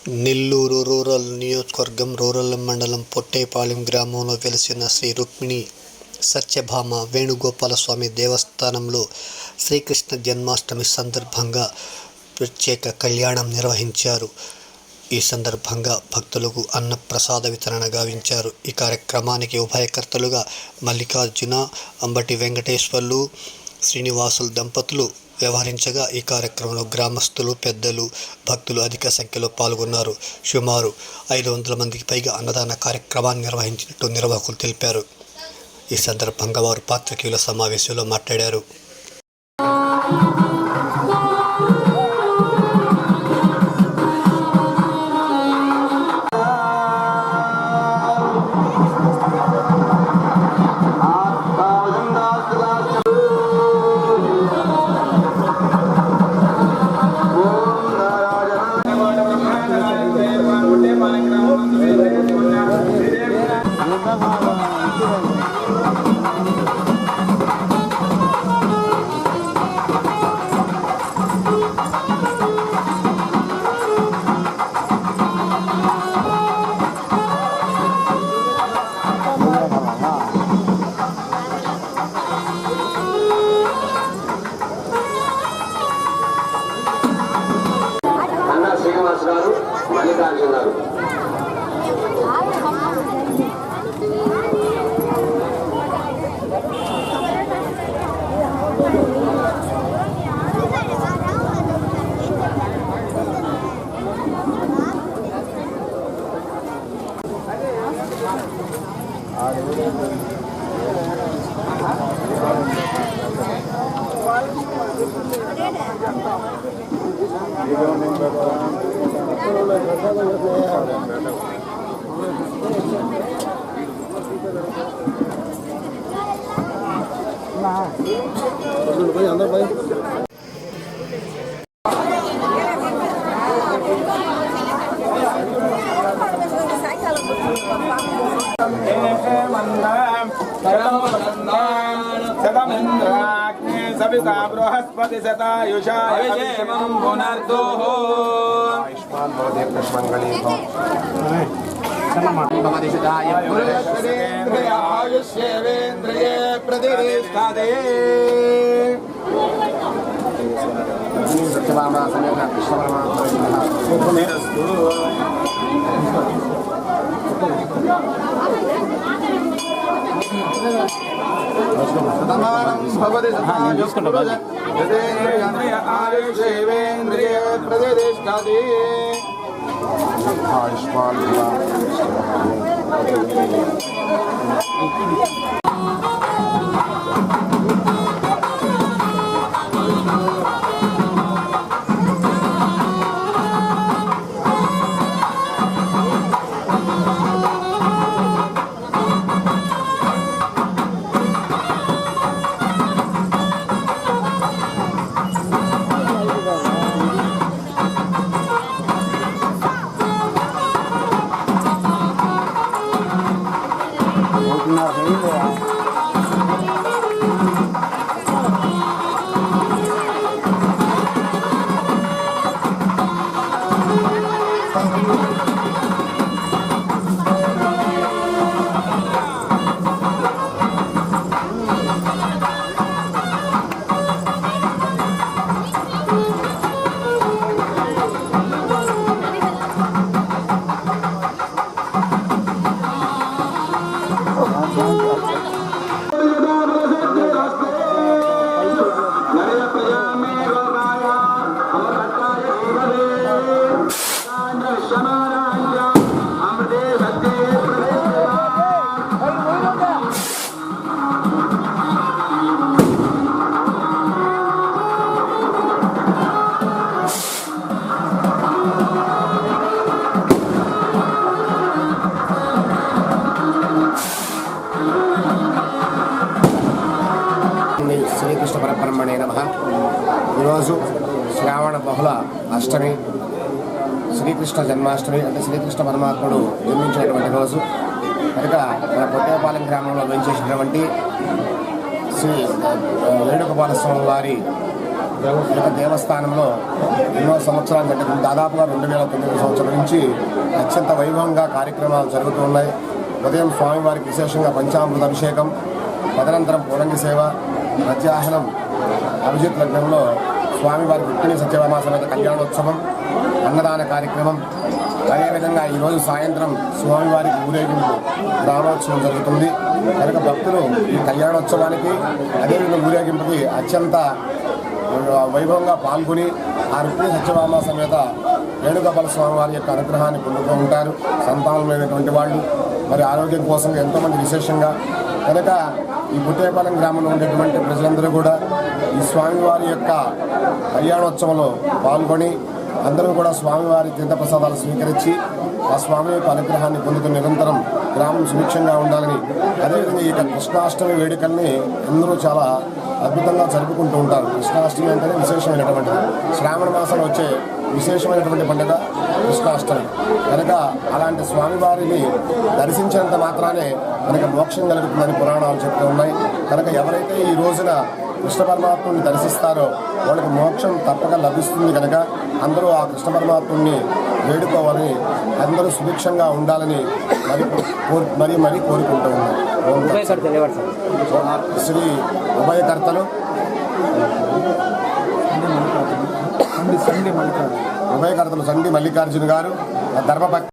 Nellore rural నియోజకవర్గం rural మండలం పొట్టేపాలెం గ్రామంలో వెలిసిన శ్రీ రుక్మిణి సత్యభామ వేణుగోపాలస్వామి దేవస్థానంలో శ్రీకృష్ణ జన్మాష్టమి సందర్భంగా ప్రత్యేక కళ్యాణం నిర్వహించారు. ఈ సందర్భంగా భక్తులకు అన్నప్రసాద వితరణ గావించారు. ఈ కార్యక్రమానికి ఉభయకర్తలుగా మల్లికార్జున, అంబటి వెంకటేశ్వర్లు, శ్రీనివాసులు దంపతులు వ్యవహరించగా ఈ కార్యక్రమంలో గ్రామస్తులు, పెద్దలు, భక్తులు అధిక సంఖ్యలో పాల్గొన్నారు. సుమారు 500 మందికి పైగా అన్నదాన కార్యక్రమాన్ని నిర్వహించినట్టు నిర్వాహకులు తెలిపారు. ఈ సందర్భంగా వారు పాత్రికేయుల సమావేశంలో మాట్లాడారు. గారు, మల్లికార్జున గారు. सविता बृहस्पति शतायुषा पुनर्दोः आयुष्मान् भवति पुष्मङ्गली आयुष्येवेन्द्रिये प्रतिष्ठाते सत्यभामा समेत कृष्णपरमात्मनस्तु आयुष्येवेन्द्रिये प्रतिष्ठाते आयुष्मान् శ్రీకృష్ణ పరబ్రహ్మణే నమః. ఈరోజు శ్రావణ బహుళ అష్టమి, శ్రీకృష్ణ జన్మాష్టమి, అంటే శ్రీకృష్ణ పరమాత్ముడు జన్మించినటువంటి రోజు కనుక మన పొట్టేపాలెం గ్రామంలో వెంచేసినటువంటి శ్రీ వేణుగోపాలస్వామి వారి ఈ యొక్క దేవస్థానంలో ఎన్నో సంవత్సరాలు అంటే దాదాపుగా 2009 సంవత్సరం నుంచి అత్యంత వైభవంగా కార్యక్రమాలు జరుగుతూ ఉన్నాయి. ఉదయం స్వామివారికి విశేషంగా పంచామృత అభిషేకం, తదనంతరం పూలంగి సేవ, మధ్యాహ్నం అభిజిత్ లగ్నంలో స్వామివారి రుక్మిణి సత్యభామ సమేత కళ్యాణోత్సవం, అన్నదాన కార్యక్రమం. అదేవిధంగా ఈరోజు సాయంత్రం స్వామివారికి ఊరేగింపు గ్రామోత్సవం జరుగుతుంది. కనుక భక్తులు ఈ కళ్యాణోత్సవానికి అదేవిధంగా ఊరేగింపుకి అత్యంత వైభవంగా పాల్గొని ఆ రుక్మిణి సత్యభామ సమేత వేణుగోపాల స్వామి వారి యొక్క అనుగ్రహాన్ని పొందుతూ ఉంటారు. సంతానం లేనటువంటి వాళ్ళు, మరి ఆరోగ్యం కోసం ఎంతోమంది విశేషంగా. కనుక ఈ బుట్టేపాలెం గ్రామంలో ఉండేటువంటి ప్రజలందరూ కూడా ఈ స్వామివారి యొక్క కళ్యాణోత్సవంలో పాల్గొని అందరూ కూడా స్వామివారి తీర్థప్రసాదాలు స్వీకరించి ఆ స్వామి యొక్క అనుగ్రహాన్ని పొందుతూ నిరంతరం గ్రామం సుభిక్షంగా ఉండాలని, అదేవిధంగా ఈ యొక్క కృష్ణాష్టమి వేడుకల్ని అందరూ చాలా అద్భుతంగా జరుపుకుంటూ ఉంటారు. కృష్ణాష్టమి అంటేనే విశేషమైనటువంటిది. శ్రావణ మాసంలో వచ్చే విశేషమైనటువంటి పండుగ కృష్ణాష్టమి. కనుక అలాంటి స్వామివారిని దర్శించినంత మాత్రానే మనకి మోక్షం కలుగుతుందని పురాణాలు చెప్తూ ఉన్నాయి. కనుక ఎవరైతే ఈ రోజున కృష్ణ పరమాత్ముని దర్శిస్తారో వాళ్ళకి మోక్షం తప్పక లభిస్తుంది. కనుక అందరూ ఆ కృష్ణ పరమాత్ముని వేడుకోవాలని, అందరూ సుభిక్షంగా ఉండాలని మరీ కోరుకుంటూ ఉన్నారు. శ్రీ ఉభయకర్తలు సండి మల్లికార్జున గారు ధర్మపక్ష